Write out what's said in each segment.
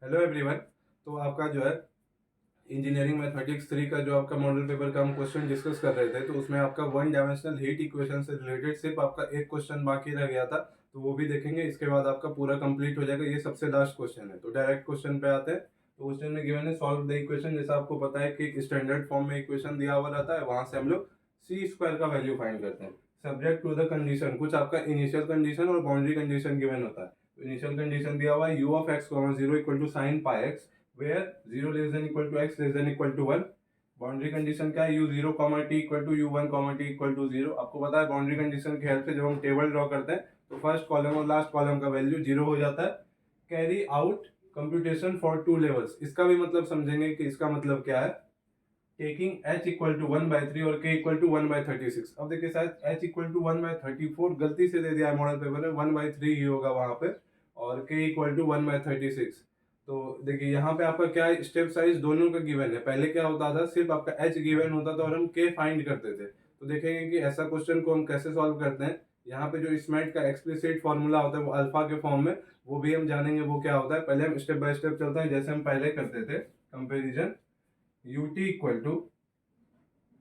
Hello everyone. तो आपका जो है इंजीनियरिंग मैथमेटिक्स 3 का जो आपका मॉडल पेपर का हम क्वेश्चन डिस्कस कर रहे थे, तो उसमें आपका वन डायमेंशनल हीट इक्वेशन से रिलेटेड सिर्फ आपका एक क्वेश्चन बाकी रह गया था। तो वो भी देखेंगे, इसके बाद आपका पूरा कंप्लीट हो जाएगा। ये सबसे लास्ट क्वेश्चन है, तो डायरेक्ट क्वेश्चन पे आते हैं। तो क्वेश्चन में गिवन है सॉल्व द इक्वेशन। जैसा आपको पता है कि स्टैंडर्ड फॉर्म में इक्वेशन दिया हुआ रहता है, वहां से हम लोग सी स्क्वायर का वैल्यू फाइंड करते हैं सब्जेक्ट टू द कंडीशन। कुछ आपका इनिशियल कंडीशन और बाउंड्री कंडीशन गिवन होता है। इनिशियल कंडीशन दिया हुआ है u of x, 0 equal to sine pi X, where 0 less than equal to x less than equal to 1। Boundary condition क्या है, u0 t equal to u1 t equal to 0। आपको पता है बाउंड्री कंडीशन की help से जब हम table draw करते हैं तो फर्स्ट कॉलम और लास्ट कॉलम का वैल्यू 0 हो जाता है। Carry out computation for two levels, इसका भी मतलब समझेंगे कि इसका मतलब क्या है। टेकिंग h इक्वल टू 1/3 और k इक्वल टू 1/36। अब देखिए शायद h इक्वल टू 1/34 गलती से दे दिया है मॉडल पेपर में, 1/3 ही होगा वहां पे, और k इक्वल टू 1/36। तो देखिए यहाँ पे आपका क्या है, स्टेप साइज दोनों का गिवन है। पहले क्या होता था, सिर्फ आपका h गिवन होता था और हम k फाइंड करते थे। तो देखेंगे कि ऐसा क्वेश्चन को हम कैसे सॉल्व करते हैं। यहाँ पे जो स्मैट का एक्सप्लिसिट फॉर्मूला होता है वो अल्फा के फॉर्म में, वो भी हम जानेंगे वो क्या होता है। पहले हम स्टेप बाय स्टेप चलते हैं, जैसे हम पहले करते थे कंपेरिजन। ut इक्वल टू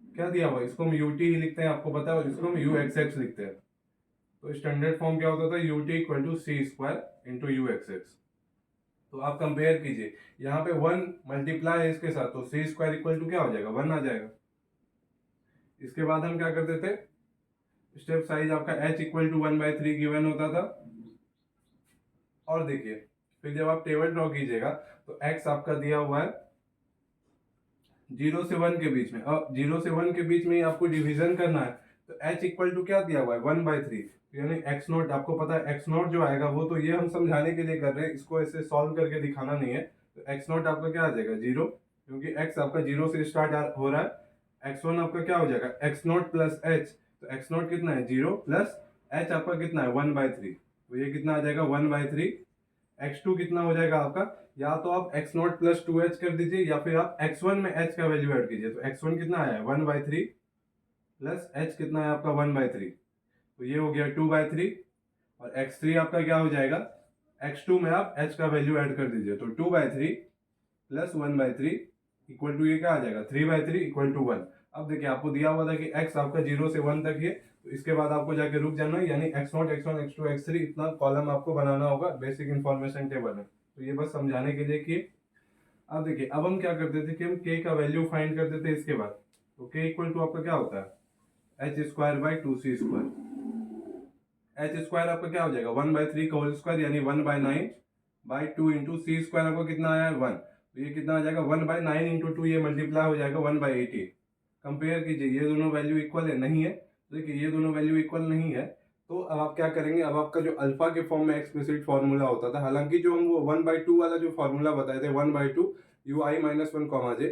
क्या दिया हुआ है, इसको हम ut ही लिखते हैं, आपको पता है, और इसको हम uxx लिखते हैं। तो स्टैंडर्ड फॉर्म क्या होता था, ut equal to C square into uxx। तो आप कंपेयर कीजिए, यहाँ पे 1 मल्टीप्लाई है इसके साथ, तो सी स्क्वायर इक्वल टू क्या हो जाएगा, 1 आ जाएगा। इसके बाद हम क्या करते थे, स्टेप साइज आपका h इक्वल टू 1/3 गिवन होता था। और देखिए फिर जब आप टेबल ड्रॉ कीजिएगा तो x आपका दिया हुआ है 0 से 1 के बीच में। अब 0 से 1 के बीच में ही आपको डिवीजन करना है, तो h इक्वल टू क्या दिया हुआ है, 1/3। यानी x नॉट, आपको पता है x नॉट जो आएगा वो तो ये हम समझाने के लिए कर रहे हैं, इसको ऐसे सॉल्व करके दिखाना नहीं है। तो x नॉट आपका क्या आ जाएगा, 0, क्योंकि x आपका 0 से स्टार्ट हो रहा है। x1 आपका क्या हो जाएगा, x नॉट प्लस h। तो x नॉट कितना है, 0, प्लस h आपका कितना है, 1/3। तो ये कितना आ जाएगा, 1/3। x2 कितना हो जाएगा आपका, या तो आप x नॉट प्लस 2h कर दीजिए, या फिर आप x1 में h का वैल्यू ऐड कीजिए। तो x1 कितना आया है, 1/3, प्लस h कितना है आपका 1/3, तो ये हो गया 2/3। और x3 आपका क्या हो जाएगा, x2 में आप h का वैल्यू ऐड कर दीजिए, तो 2/3 प्लस 1/3 इक्वल टू ये क्या आ जाएगा, 3/3 इक्वल टू 1। अब देखिए आपको दिया हुआ था कि x आपका 0 से 1 तक है, तो इसके बाद आपको जाके रुक जाना है, यानी x0 x1 x2 x3 इतना कॉलम आपको बनाना होगा बेसिक इंफॉर्मेशन टेबल में। तो ये बस समझाने के लिए कि अब देखिए, अब हम क्या करते थे कि हम k का वैल्यू फाइंड करते थे इसके बाद। तो k इक्वल टू आपका क्या होता है, h square by 2c square. h square आपका क्या हो जाएगा, 1/3 का होल स्क्वायर, यानी 1/9 बाई 2 इंटू सी स्क्वायर आपको कितना आया है, 1। तो ये कितना आ जाएगा, 1/9 इंटू 2, ये मल्टीप्लाई हो जाएगा 1/18। कंपेयर कीजिए, ये दोनों वैल्यू इक्वल है, नहीं है। तो देखिए ये दोनों वैल्यू इक्वल नहीं है, तो अब आप क्या करेंगे, अब आपका जो अल्फा के फॉर्म में एक्सप्लिसिट फॉर्मूला होता था, हालांकि जो हम वो 1/2 वाला जो फॉर्मूला बताए थे, 1/2 ui minus 1 comma J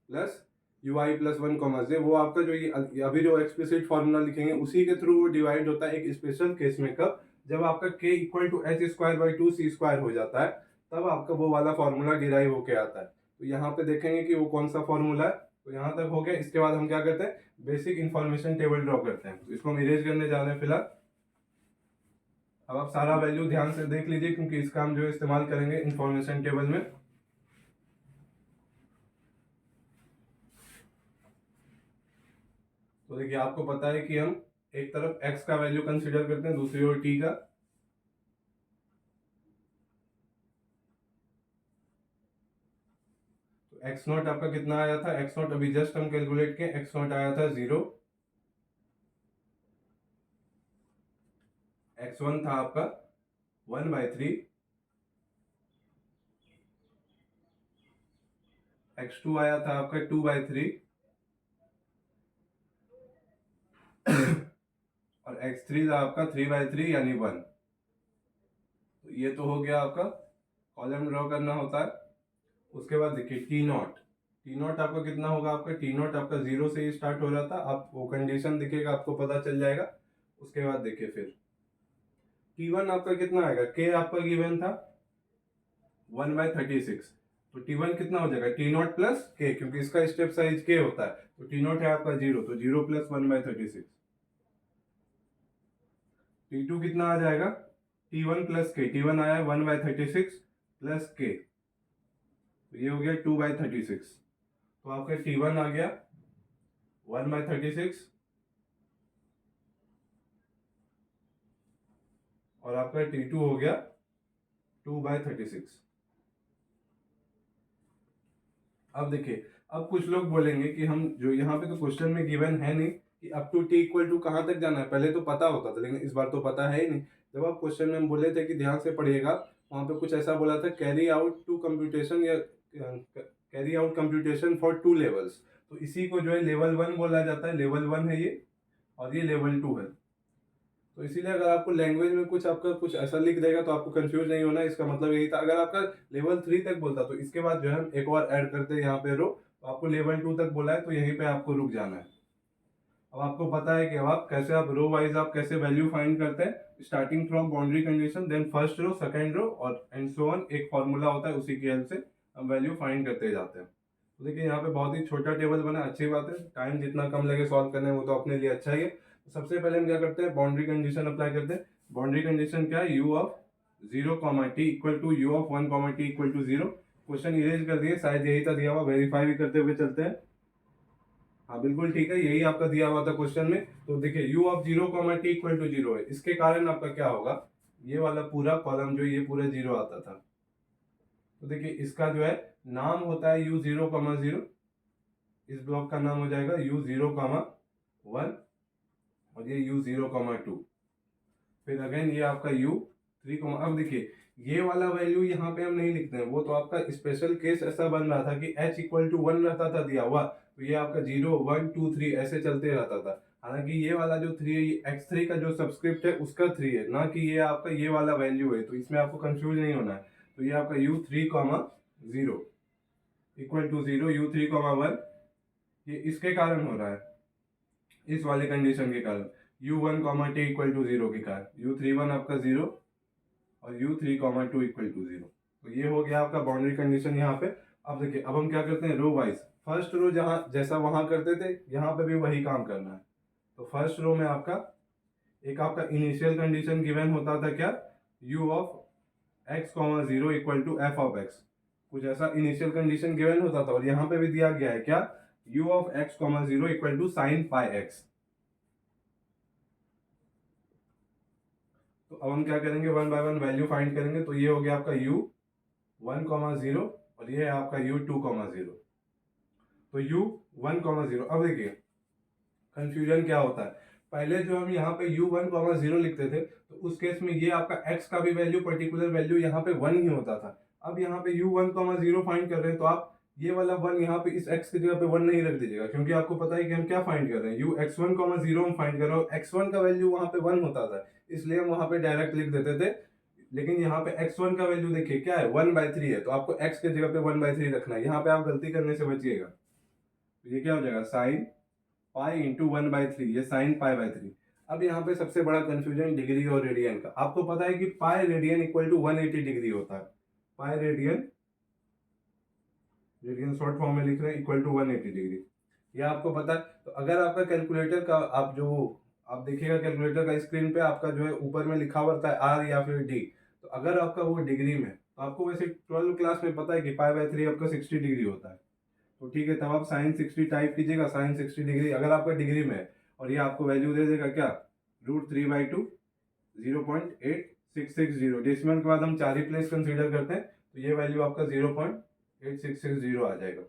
plus ui plus 1 comma जे, वो आपका जो ये अभी जो एक्सप्लिसिट फॉर्मूला लिखेंगे उसी के थ्रू वो डिवाइड होता है एक स्पेशल केस में। कब, जब आपका k equal to h square by 2c square हो जाता है, तब आपका वो वाला फॉर्मूला डिराइव होके आता है। तो यहाँ पे देखेंगे कि वो कौन सा फॉर्मूला है। तो यहाँ तक हो गया, इसके बाद हम क्या करते हैं, बेसिक इंफॉर्मेशन टेबल ड्रॉ करते हैं। तो इसको हम इरेज करने जा रहे हैं फिलहाल। अब आप सारा वैल्यू ध्यान से देख लीजिए, क्योंकि इसका हम जो इस्तेमाल करेंगे इंफॉर्मेशन टेबल में। तो देखिए आपको पता है कि हम एक तरफ x का वैल्यू कंसीडर करते हैं, दूसरी ओर t का। तो x नॉट आपका कितना आया था, x नॉट अभी जस्ट हम कैलकुलेट किए, x नॉट आया था 0। x1 था आपका 1/3, x2 आया था आपका 2/3 और x3 था आपका 3/3 यानी 1। तो ये तो हो गया आपका, कॉलम ड्रॉ करना होता है। उसके बाद देखिए टी नॉट आपका कितना होगा, आपका टी नॉट आपका 0 से ही स्टार्ट हो रहा था, आप वो कंडीशन दिखेगा आपको पता चल जाएगा। उसके बाद देखिए फिर T1 आपका कितना आएगा, k आपका गिवन था 1/36। तो T1 कितना हो जाएगा, टी नॉट प्लस k, क्योंकि इसका स्टेप साइज k होता है। तो टी नॉट है आपका 0, तो 0 प्लस 1/36। T2 कितना आ जाएगा, T1 प्लस k, T1 आया है 1/36 प्लस k। तो ये हो गया 2/36। तो आपका T1 आ गया 1/36 और आपका T2 हो गया 2/36। अब देखिए, अब कुछ लोग बोलेंगे कि हम जो यहाँ पे तो क्वेश्चन में गिवन है नहीं कि up to T equal to कहाँ तक जाना है, पहले तो पता होता था लेकिन इस बार तो पता है ही नहीं। जब आप क्वेश्चन में हम बोले थे कि ध्यान से पढ़िएगा, वहाँ पे कुछ ऐसा बोला था कैरी आउट टू कंप्यूटेशन या carry out computation for 2 levels. तो इसी को जो है लेवल 1 बोला जाता है, लेवल 1 है ये, और ये लेवल 2 है। तो इसीलिए अगर आपको लैंग्वेज में कुछ आपका कुछ ऐसा लिख देगा तो आपको कंफ्यूज नहीं होना, इसका मतलब यही था। अगर आपका लेवल 3 तक बोलता तो इसके बाद जो है हम एक और ऐड करते हैं यहाँ पे रो, तो आपको लेवल 2 तक बोला है तो यहीं पे आपको रुक जाना है। अब आपको पता है कि अब आप कैसे आप रो वाइज आप कैसे वैल्यू फाइंड करते हैं, starting from boundary condition, then first row, second row और एंड सो ऑन। एक फॉर्मूला होता है, उसी की हेल्प से हम वैल्यू फाइंड करते जाते हैं। तो देखिए यहाँ पे बहुत ही छोटा टेबल बना, अच्छी बात है, टाइम जितना कम लगे सॉल्व करने में वो तो अपने लिए अच्छा ही है। तो सबसे पहले हम क्या करते हैं, बाउंड्री कंडीशन अप्लाई करते हैं। बाउंड्री कंडीशन क्या है, u of 0, t equal to u of 1, t equal to 0। Question erase कर दिए, शायद यही था दिया हुआ, वेरीफाई भी करते हुए चलते हैं। हाँ बिल्कुल ठीक है, यही आपका दिया हुआ था क्वेश्चन में। तो देखिए u of 0, t equal to 0 है, इसके कारण आपका क्या होगा, ये वाला पूरा कॉलम जो ये पूरा 0 आता था। तो देखिए इसका जो है नाम होता है u0, 0। इस ब्लॉक का नाम हो जाएगा u0, 1 और ये u0, 2। फिर अगेन ये आपका u3, अब देखिए ये वाला वैल्यू यहाँ पे हम नहीं लिखते हैं, वो तो आपका स्पेशल केस ऐसा बन रहा था कि h इक्वल टू 1 रहता था दिया हुआ, तो ये आपका 0, 1, 2, 3 ऐसे चलते रहता था। हालांकि ये वाला जो 3 है, ये x3 का जो सबस्क्रिप्ट है उसका 3 है, ना कि ये आपका ये वाला वैल्यू है, तो इसमें आपको कंफ्यूज नहीं होना है। तो ये आपका u3, 0 इक्वल टू 0, u3, 1 ये इसके कारण हो रहा है, इस वाले कंडीशन के कारण, u1, t इक्वल टू 0 के कारण, u31 आपका 0 और u3, 2 इक्वल टू 0। तो ये हो गया आपका बाउंड्री कंडीशन यहाँ पे। अब देखिए अब हम क्या करते हैं रो वाइज, फर्स्ट रो जहां जैसा वहां करते थे यहाँ पे भी वही काम करना है। तो फर्स्ट रो में आपका एक आपका इनिशियल कंडीशन गिवन होता था क्या, u of x, 0 equal to f of x, कुछ ऐसा इनिशियल कंडीशन गिवन होता था। और यहाँ पे भी दिया गया है क्या, u of x, 0 equal to sine pi x। तो अब हम क्या करेंगे, one by one value find करेंगे। तो ये हो गया आपका u1, 0 और ये है आपका u2, 0। तो u1, 0, अब देखिए कंफ्यूजन क्या होता है, पहले जो हम यहाँ पे u1, 0 लिखते थे तो उस केस में ये आपका x का भी वैल्यू, पर्टिकुलर वैल्यू यहाँ पे 1 ही होता था। अब यहाँ पे u1, 0 फाइंड कर रहे हैं तो आप ये वाला 1 यहाँ पे इस x की जगह पे 1 नहीं रख दीजिएगा, क्योंकि आपको पता है कि हम क्या फाइंड कर रहे हैं, ux1, 0 हम फाइंड कर रहे हैं, x1 का वैल्यू वहाँ पे 1 होता था, इसलिए हम वहाँ पे डायरेक्ट लिख देते थे। लेकिन यहाँ पे x1 का वैल्यू देखिए क्या है, 1/3 है, तो आपको x के जगह पे 1/3 रखना है। यहाँ पे आप गलती करने से बचिएगा। तो ये क्या हो जाएगा, साइन पाई इंटू 1/3, ये साइन पाई/3। अब यहाँ पे सबसे बड़ा कंफ्यूजन डिग्री और रेडियन का। आपको पता है कि pi radian equal to 180 degree होता है, pi radian, radian short form में लिख रहे हैं, इक्वल टू 180 डिग्री, यह आपको पता है। तो अगर आपका कैलकुलेटर का आप देखिएगा कैलकुलेटर का स्क्रीन पे आपका जो है ऊपर में लिखा हुआ रहता है आर या फिर डी, तो अगर आपका वो डिग्री में, तो आपको वैसे 12 क्लास में पता है कि पाई/3 आपका 60 डिग्री होता है। तो ठीक है, तब आप साइन 60 टाइप कीजिएगा, साइन 60 डिग्री अगर आपका डिग्री में है, और ये आपको वैल्यू दे देगा क्या, √3/2, 0.8660। डेसिमल के बाद हम 4 ही प्लेस कंसीडर करते हैं, तो ये वैल्यू आपका 0.8660 आ जाएगा।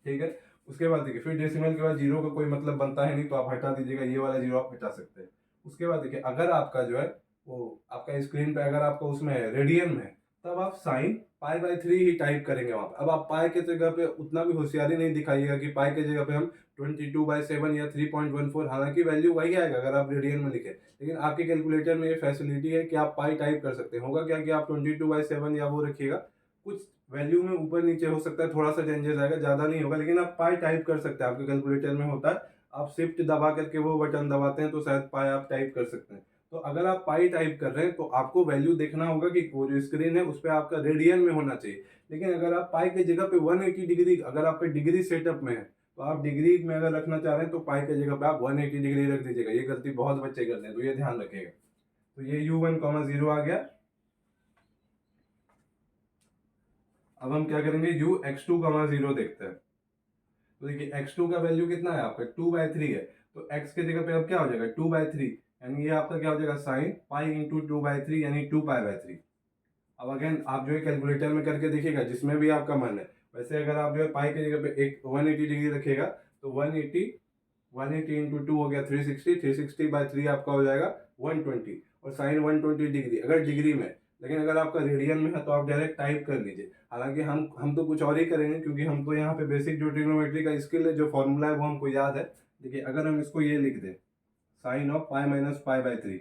ठीक है, उसके बाद देखिए फिर डेसिमल के बाद जीरो का कोई मतलब बनता है नहीं, तो आप हटा दीजिएगा, ये वाला जीरो आप हटा सकते हैं। उसके बाद देखिए अगर आपका जो है वो आपका स्क्रीन पे अगर आपका उसमें है रेडियन में, तब आप साइन पाई/3 ही टाइप करेंगे वहां पे। अब आप पाई के जगह पे उतना भी होशियारी नहीं दिखाइएगा कि पाई के जगह पे हम 22/7 या 3.14, हालांकि वैल्यू वही आएगा अगर आप रेडियन में लिखे, लेकिन आपके कैलकुलेटर में ये फैसिलिटी है कि आप पाई टाइप कर सकते हैं। होगा क्या कि आप 22/7 या वो रखिएगा, कुछ वैल्यू में ऊपर नीचे हो सकता है, थोड़ा सा चेंजेस आएगा, ज्यादा नहीं होगा, लेकिन आप पाई टाइप कर सकते हैं, आपके कैलकुलेटर में होता है। आप शिफ्ट दबा करके वो बटन दबाते हैं तो शायद पाई आप टाइप कर सकते हैं। तो अगर आप पाई टाइप कर रहे हैं तो आपको वैल्यू देखना होगा कि वो जो स्क्रीन है उस पर आपका रेडियन में होना चाहिए। लेकिन अगर आप पाई के जगह पे 180 डिग्री, अगर आपका डिग्री सेटअप में है, तो आप डिग्री में अगर रखना चाह रहे हैं तो पाई के जगह पे आप 180 डिग्री रख दीजिएगा। ये गलती बहुत बच्चे करते हैं, तो ये ध्यान रखिएगा। तो ये u1, 0 आ गया। अब हम क्या करेंगे, u x2 कमा 0 देखते हैं। तो देखिए x2 का वैल्यू कितना है आपका 2/3 है, तो x के जगह पे अब क्या हो जाएगा 2/3, यानी ये आपका क्या हो जाएगा साइन पाई इंटू 2/3 यानी 2π/3। अब अगेन आप जो है कैलकुलेटर में करके देखिएगा जिसमें भी आपका मन है। वैसे अगर आप जो है पाई की जगह पे एक 180 डिग्री रखिएगा तो 180 इंटू 2 हो गया 360, 360/3 आपका हो जाएगा 120, और साइन 120 डिग्री अगर डिग्री में। लेकिन अगर आपका रेडियन में है तो आप डायरेक्ट टाइप कर लीजिए। हालांकि हम तो कुछ और ही करेंगे, क्योंकि हम तो यहाँ पे बेसिक जो ट्रिग्नोमेट्री का स्किल है, जो फॉर्मूला है वो हमको याद है। देखिए अगर हम इसको ये लिख दें साइन ऑफ पाई माइनस पाई/3,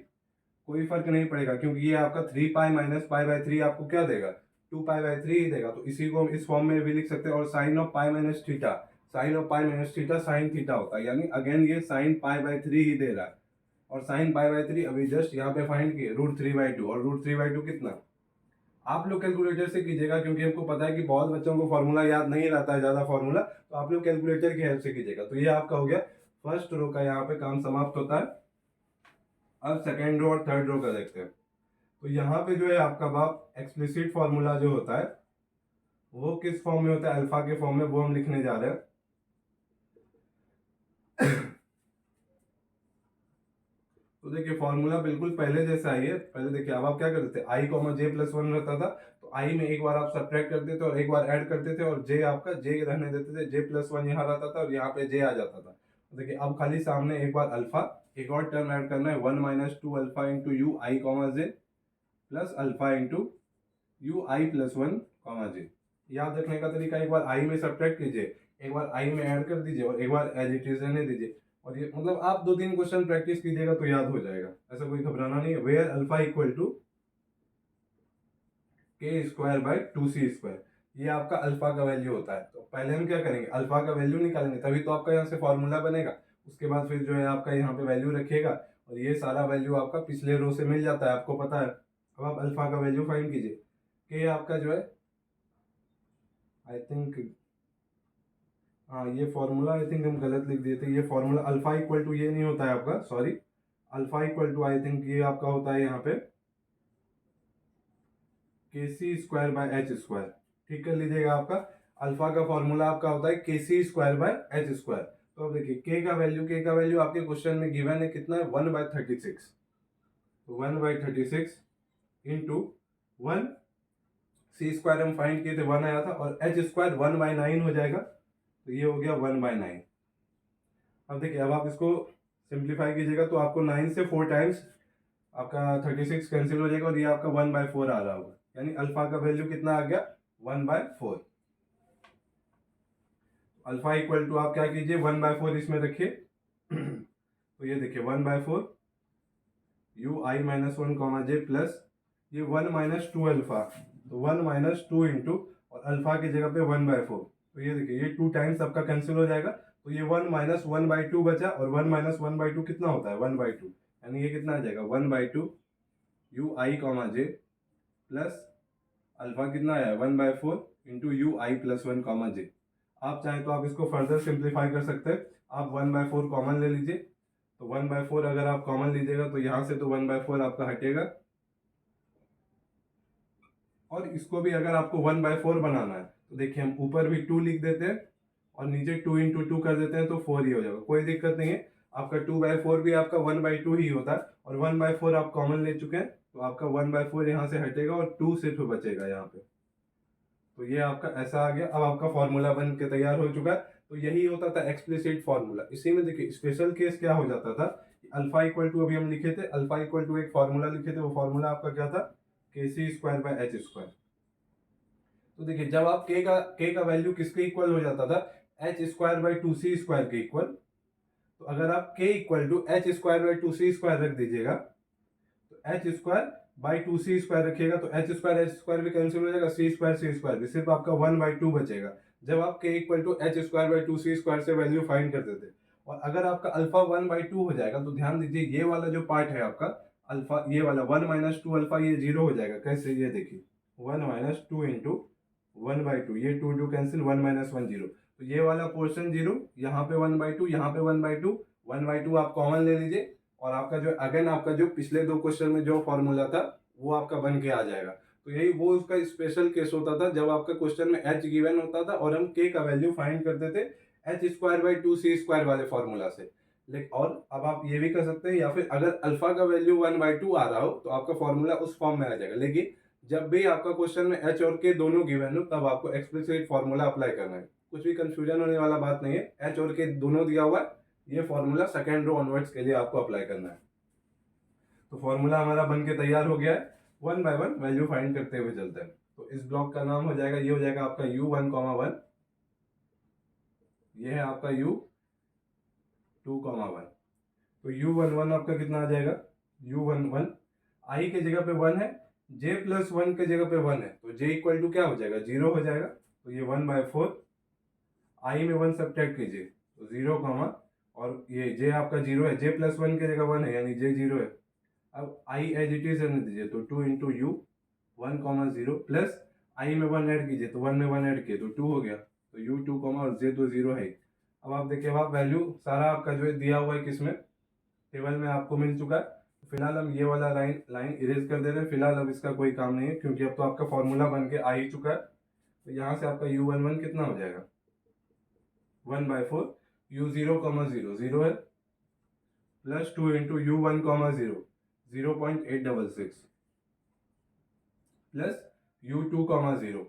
कोई फर्क नहीं पड़ेगा, क्योंकि ये आपका 3π माइनस पाई/3 आपको क्या देगा 2π/3 ही देगा। तो इसी को हम इस फॉर्म में भी लिख सकते हैं। और sine of pi minus theta, sine of pi minus theta sine theta होता है, यानी अगेन ये साइन पाई/3 ही दे रहा है। और साइन पाई/3 अभी जस्ट यहाँ पे फाइंड किए √3/2, और √3/2 कितना, आप लोग कैलकुलेटर से कीजिएगा, क्योंकि हमको पता है कि बहुत बच्चों को फॉर्मूला याद नहीं रहता है ज्यादा फॉर्मूला, तो आप लोग कैलकुलेटर की हेल्प से कीजिएगा। तो ये आपका हो गया फर्स्ट रो का, यहाँ पे काम समाप्त होता है। अब सेकेंड रो और थर्ड रो का देखते हैं। तो यहाँ पे जो है आपका बाप एक्सप्लिसिट फॉर्मूला जो होता है वो किस फॉर्म में होता है, अल्फा के फॉर्म में, वो हम लिखने जा रहे हैं। तो देखिए फॉर्मूला बिल्कुल पहले जैसा ही है। पहले देखिए अब आप क्या करते थे, i कॉमा j प्लस 1 रहता था, तो i में एक बार आप सब्ट्रैक्ट करते थे और एक बार ऐड करते थे, और j आपका j रहने देते थे, j प्लस 1 यहाँ रहता था और यहाँ पे j आ जाता था। तो देखिए अब खाली सामने एक बार अल्फा, एक और टर्म ऐड करना है 1 minus 2 alpha into U I comma J plus alpha into U I plus 1 comma J. याद रखने का तरीका, एक बार i में सब्ट्रैक्ट कीजिए, एक बार i में ऐड कर दीजिए और एक बार एज इट इज रहने दीजिए। और ये मतलब आप 2-3 क्वेश्चन प्रैक्टिस कीजिएगा तो याद हो जाएगा, ऐसा कोई घबराना नहीं है। Where alpha equal to k²/2c², ये आपका अल्फा का वैल्यू होता है। तो पहले हम क्या करेंगे, अल्फा का वैल्यू निकालेंगे, तभी तो आपका यहाँ से फॉर्मूला बनेगा। उसके बाद फिर जो है आपका यहाँ पे वैल्यू रखिएगा, और ये सारा वैल्यू आपका पिछले रो से मिल जाता है, आपको पता है। अब आप अल्फा का वैल्यू फाइंड कीजिए, के आपका जो है आई थिंक, हाँ ये फॉर्मूला आई थिंक हम गलत लिख दिए थे। ये फॉर्मूला अल्फा इक्वल टू ये नहीं होता है आपका, sorry, alpha equal to I think ये आपका होता है यहाँ पे kc²/h²। ठीक कर लीजिएगा, आपका अल्फा का फॉर्मूला आपका होता है kc²/h²। तो अब देखिए k का वैल्यू आपके क्वेश्चन में गिवन है कितना है 1/36। तो 1/36 इंटू 1, c² हम फाइंड किए थे 1 आया था, और h² 1/9 हो जाएगा, तो ये हो गया 1/9। अब देखिए अब आप इसको सिंप्लीफाई कीजिएगा तो आपको 9 से 4 टाइम्स आपका 36 कैंसिल हो जाएगा, और ये आपका 1/4 आ रहा होगा, यानी अल्फा का वैल्यू कितना आ गया 1/4। अल्फा इक्वल टू आप क्या कीजिए 1/4 इसमें रखिए। तो ये देखिए 1/4 you I minus 1 comma J plus ये 1 माइनस 2 अल्फा, तो 1 माइनस 2 इंटू और अल्फा की जगह पे 1/4। तो ये देखिए ये 2 टाइम्स आपका कैंसिल हो जाएगा, तो ये 1 माइनस 1/2 बचा, और 1 माइनस 1/2 कितना होता है 1/2, यानी ये कितना आ जाएगा 1/2 U I comma J plus alpha कितना आया 1/4 into U I plus 1 comma J. आप चाहें तो आप इसको फर्दर सिंप्लीफाई कर सकते हैं, आप 1/4 कॉमन ले लीजिए। तो 1/4 अगर आप कॉमन लीजिएगा तो यहाँ से तो 1/4 आपका हटेगा, और इसको भी अगर आपको 1/4 बनाना है तो देखिए हम ऊपर भी 2 लिख देते हैं और नीचे 2 इंटू 2 कर देते हैं, तो 4 ही हो जाएगा, कोई दिक्कत नहीं है। आपका 2/4 भी आपका 1/2 ही होता है, और 1/4 आप कॉमन ले चुके हैं, तो आपका 1/4 यहाँ से हटेगा और 2 सिर्फ बचेगा यहाँ पे। तो ये आपका ऐसा आ गया। अब आपका फॉर्मूला बन के तैयार हो चुका है। तो यही होता था एक्सप्लिसिट फॉर्मूला। इसी में देखिए स्पेशल केस क्या हो जाता था, अल्फा इक्वल टू अभी हम लिखे थे, अल्फा इक्वल टू एक फॉर्मूला लिखे थे, वो फॉर्मूला आपका क्या था kc²/h²। तो देखिए जब आप k का वैल्यू किसके इक्वल हो जाता था h²/2c² के इक्वल, तो अगर आप k इक्वल टू h²/2c² रख दीजिएगा, तो h²/2c² रखिएगा तो h² भी कैंसिल हो जाएगा, c² भी, सिर्फ आपका 1/2 बचेगा जब आप k इक्वल टू h²/2c² से वैल्यू फाइंड करते थे। और अगर आपका अल्फा 1/2 हो जाएगा तो ध्यान दीजिए ये वाला जो पार्ट है आपका अल्फा, ये वाला 1 माइनस 2 अल्फा ये 0 हो जाएगा। कैसे, ये देखिए 1 माइनस 2 इंटू 1/2, ये 2 कैंसिल, 1 माइनस 1 0, तो ये वाला पोर्शन 0, यहाँ पे 1/2, यहाँ पे 1/2, 1/2 आप कॉमन ले लीजिए, और आपका जो अगेन आपका जो पिछले 2 क्वेश्चन में जो फॉर्मूला था वो आपका बन के आ जाएगा। तो यही वो उसका स्पेशल केस होता था जब आपका क्वेश्चन में h गिवन होता था और हम k का वैल्यू फाइंड करते थे h²/2c² वाले फॉर्मूला से। लेकिन और अब आप ये भी कर सकते हैं, या फिर अगर अल्फा का वैल्यू 1/2 आ रहा हो तो आपका फॉर्मूला उस फॉर्म में आ जाएगा। लेकिन जब भी आपका क्वेश्चन में h और k दोनों गिवन हो तब आपको एक्सप्लिसिट फॉर्मूला अप्लाई करना है। कुछ भी कंफ्यूजन होने वाला बात नहीं है, h और k दोनों दिया हुआ है, ये फॉर्मूला सेकेंड रो ऑनवर्ड्स के लिए आपको अप्लाई करना है। तो फॉर्मूला हमारा बन के तैयार हो गया है, 1 बाय 1 वैल्यू फाइंड करते हुए चलते हैं। तो इस ब्लॉक का नाम हो जाएगा, ये हो जाएगा आपका u1,1, ये है आपका u2,1। तो u11 आपका कितना आ जाएगा, u11 i के जगह पे 1 है, j+1 के जगह पे 1 है, तो j इक्वल टू क्या हो जाएगा, 0 हो जाएगा। तो ये 1/4, i में 1 सब्ट्रैक्ट कीजिए तो 0, और ये j आपका 0 है, j+1 के जगह 1 है यानी j 0 है। अब i एज इट इज रहने दीजिए, तो 2 इंटू यू 1,0 प्लस i में 1 ऐड कीजिए, तो 1 में 1 ऐड किए तो 2 हो गया, तो u2, और j तो 0 है। अब आप देखिए, अब वैल्यू सारा आपका जो है दिया हुआ है किसमें, टेबल में आपको मिल चुका है। फिलहाल हम ये वाला लाइन इरेज कर दे रहे हैं, फिलहाल अब इसका कोई काम नहीं है क्योंकि अब तो आपका फॉर्मूला बन के आ ही चुका है। तो यहाँ से आपका u11 कितना हो जाएगा, 1/4, u0,0 0 है, plus 2 into u1,0 0.866, plus u2,0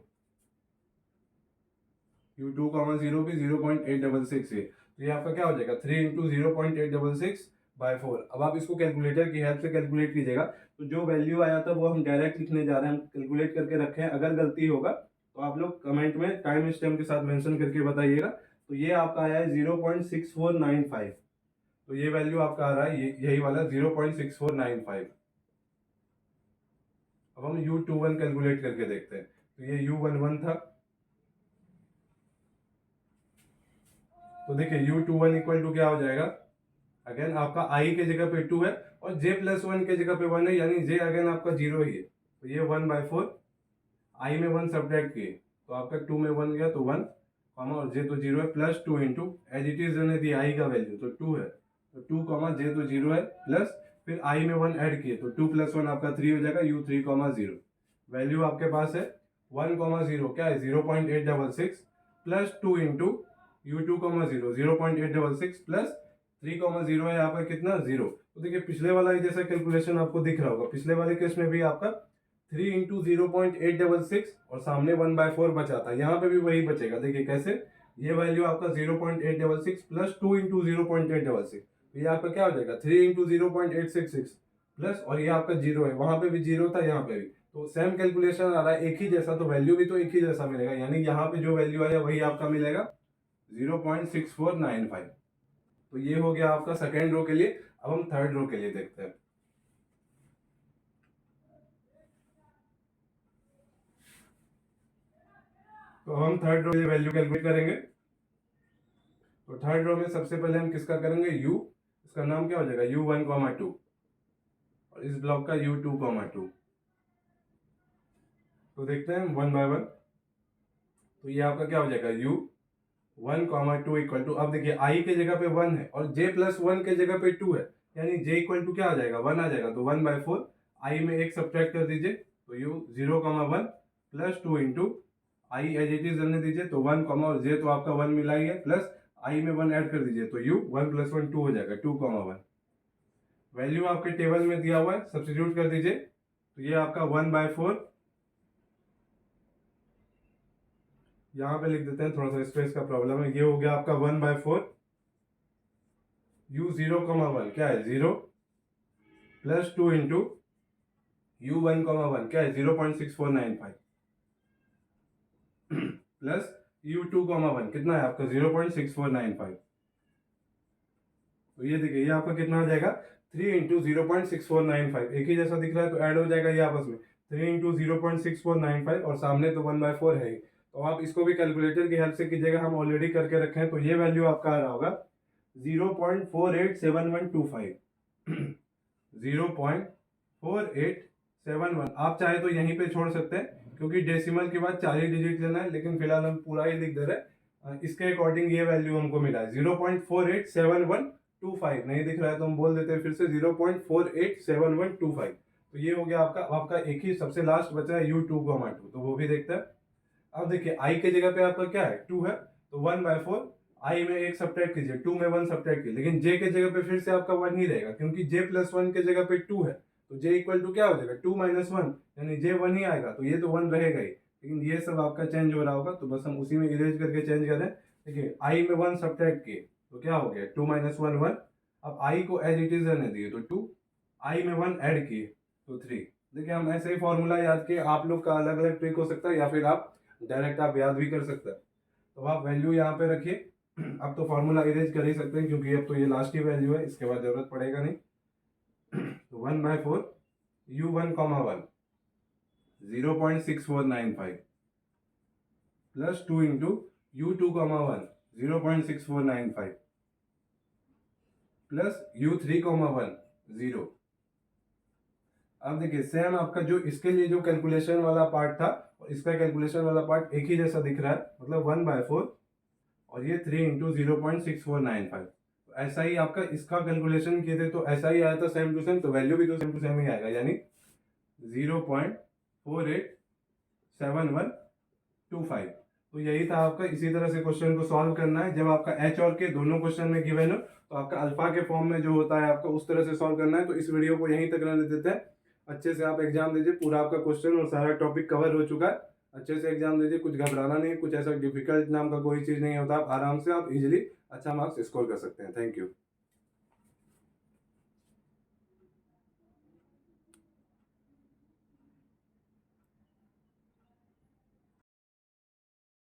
u2,0 भी 0.866 है। तो ये आपका क्या हो जाएगा, 3 इंटू 0.866/4। अब आप इसको कैलकुलेटर की हेल्प से कैलकुलेट कीजिएगा, तो जो वैल्यू आया था वो हम डायरेक्ट लिखने जा रहे हैं, हम कैलकुलेट करके रखे हैं। अगर गलती होगा तो आप लोग कमेंट में टाइम स्टैम्प के साथ मेंशन करके बताइएगा। तो ये आपका आया है 0.6495, तो ये वैल्यू आपका आ रहा है यही वाला 0.6495। अब हम u21 कैलकुलेट करके देखते हैं। तो ये u11 था, तो देखिए u21 इक्वल टू क्या हो जाएगा, अगेन आपका i के जगह पे 2 है और j+1 के जगह पे 1 है, यानी j अगेन आपका 0 ही है। तो ये 1/4, i में 1 सब्ट्रैक्ट किए तो आपका 2 में 1 गया तो 1, और j तो 0 है, plus 2 into as it is रहने दी i का वैल्यू तो 2 है, तो 2, j तो 0 है, प्लस फिर i में 1 ऐड किए तो 2 + 1 आपका 3 हो जाएगा, u3,0। वैल्यू आपके पास है 1,0 क्या है 0.866, प्लस 2 इंटू u2,0 0.866, प्लस 3,0 है यहाँ पर कितना 0। तो देखिए पिछले वाला ही जैसा कैलकुलेशन आपको दिख रहा होगा, पिछले वाले केस में भी आपका 3 इंटू 0.866 और सामने 1/4 बचा था, यहाँ पे भी वही बचेगा। देखिए कैसे, ये वैल्यू आपका 0.866 प्लस 2 इंटू 0.866, तो ये आपका क्या हो जाएगा 3 इंटू 0.866 प्लस, और ये आपका 0 है, वहां पे भी 0 था, यहाँ पे भी तो सेम कैलकुलेशन आ रहा है, एक ही जैसा, तो वैल्यू भी तो एक ही जैसा मिलेगा, यानी यहाँ पे जो वैल्यू आया वही आपका मिलेगा 0.6495। तो ये हो गया आपका सेकेंड रो के लिए। अब हम थर्ड रो के लिए देखते हैं। तो हम थर्ड रो में वैल्यू कैलकुलेट करेंगे। तो थर्ड रो में सबसे पहले हम किसका करेंगे, u, इसका नाम क्या हो जाएगा u1,2, और इस ब्लॉक का u2,2। तो देखते हैं 1 बाय 1। तो ये आपका क्या हो जाएगा u1,2 इक्वल टू, अब देखिए i के जगह पे 1 है और j+1 के जगह पे 2 है, यानी j इक्वल टू क्या आ जाएगा 1 आ जाएगा, तो 1/4, i में 1 सब्ट्रैक्ट कर दीजिए तो u0,1 plus 2 into i as it is रहने दीजिए, तो 1, और j तो आपका 1 मिला ही है, प्लस i में 1 ऐड कर दीजिए तो u 1 + 1 2 हो जाएगा 2,1। वैल्यू आपके टेबल में दिया हुआ है, सब्स्टिट्यूट कर दीजिए, तो ये आपका 1/4, यहाँ पे लिख देते हैं, थोड़ा सा स्पेस का प्रॉब्लम है, ये हो गया आपका 1/4, u0,1 क्या है 0, प्लस 2 इंटू u1,1 क्या है 0.6495, प्लस u2,1 कितना है आपका 0.6495। तो ये देखिए ये आपका कितना आ जाएगा 3 इंटू 0.6495, एक ही जैसा दिख रहा है तो ऐड हो जाएगा ये आपस में, 3 इंटू 0.6495 और सामने तो 1/4 है ही। तो आप इसको भी कैलकुलेटर की हेल्प से कीजिएगा, हम ऑलरेडी करके रखे हैं। तो ये वैल्यू आपका आ रहा होगा 0.487125 0.4871। आप चाहे तो यहीं पे छोड़ सकते हैं क्योंकि डेसिमल के बाद 4 ही डिजिट लेना है, लेकिन फिलहाल हम पूरा ही लिख दे रहे हैं। इसके अकॉर्डिंग ये वैल्यू हमको मिला है 0.487125, नहीं दिख रहा है तो हम बोल देते हैं फिर से 0.487125। तो ये हो गया आपका। अब आपका एक ही सबसे लास्ट बचा है u2, 2, तो वो भी देखते हैं। अब देखिए i के जगह पे आपका क्या है, 2 है, तो 1/4 i में एक सब्ट्रैक्ट कीजिए, 2 में 1 सब्ट्रैक्ट कीजिए, लेकिन j के जगह पे फिर से आपका 1 ही रहेगा, क्योंकि j + 1 के जगह पे 2 है, तो j इक्वल टू क्या हो जाएगा, 2 - 1, यानी j 1 ही आएगा, तो ये तो 1 रहेगा ही। लेकिन ये सब आपका चेंज हो रहा होगा, तो बस हम उसी में इरेज करके चेंज कर रहे हैं। देखिए i में 1 सब्ट्रैक्ट किए तो क्या हो गया, 2 - 1 1। अब i को एज इट इज रहने दिए, तो 2, i में 1 ऐड किए तो 3। देखिए हम ऐसे ही फॉर्मूला याद किए, आप लोग का अलग अलग ट्रिक हो सकता है, या फिर आप डायरेक्ट आप याद भी कर सकते हैं। तो आप वैल्यू यहाँ पे रखिए। अब तो फॉर्मूला इरेज कर ही सकते हैं, क्योंकि अब तो ये लास्ट ही वैल्यू है, इसके बाद जरूरत पड़ेगा नहीं। तो 1/4 u1, 1 0.6495 plus 2 into u2, 1 0.6495 plus u3, 1 0। अब देखिए सेम आपका जो इसके लिए जो कैलकुलेशन वाला पार्ट था और इसका कैलकुलेशन वाला पार्ट एक ही जैसा दिख रहा है, मतलब 1/4 और ये 3 इंटू 0.6495। ऐसा ही आपका इसका कैलकुलेशन किए थे तो ऐसा ही आया था सेम टू सेम, तो वैल्यू भी तो सेम टू सेम ही आएगा, यानी 0.487125। तो यही था आपका। इसी तरह से क्वेश्चन को सॉल्व करना है। जब आपका एच और के दोनों क्वेश्चन में गिवन हो तो आपका अल्फा के फॉर्म में जो होता है आपका उस तरह से सॉल्व करना है। तो इस वीडियो को यहीं तक रहने देते हैं। अच्छे से आप एग्जाम दीजिए, पूरा आपका क्वेश्चन और सारा टॉपिक कवर हो चुका है। अच्छे से एग्जाम दीजिए, कुछ घबराना नहीं, कुछ ऐसा डिफिकल्ट नाम का कोई चीज नहीं होता। आप आराम से आप इजीली अच्छा मार्क्स स्कोर कर सकते हैं। Thank you.